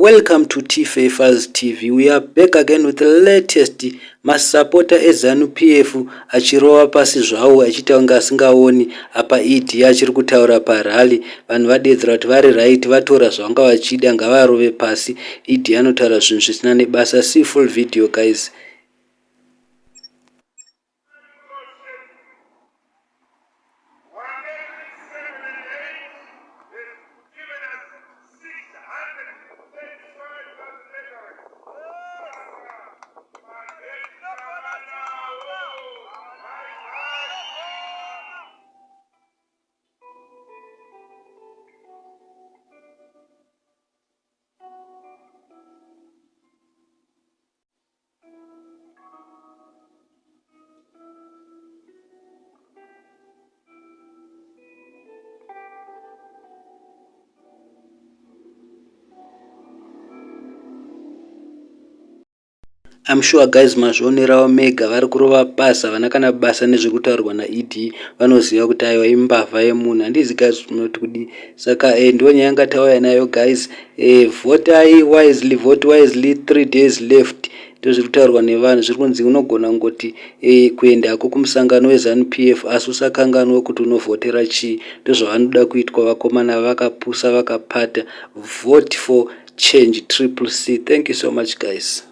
Welcome to T Favors TV. We are back again with the latest. Masupporter eZanupf achirova pasi zvawo achita kunge asingaoni apa idi achiri kutaura parally. Vanhu vadedzera kuti vari right, vatora zvavanga vachida ngavarove pasi. Idi anotaura zvinhu zvisina nebasa. See full video guys. I'm sure guys mazvionerawo mega vari kurova basa havana kana basa nezvekutaurwa naED vanoziva kuti aiwa imbavha yemunhu. Handizi guys unoti kudi saka ndiyo nyaya yanga tauya nayo guys. Votai wisely, vote wisely, 3 days left. Ndozviri kutaurwa nevanhu. Zviri kunzi unogona ngoti kuendako kumusangano weZanupf asi usakanganwa kuti unovhotera chii. Ndozvavanoda kuitwa vakomana vakapusa vakapata. Vote for change, triple C. Thank you so much guys.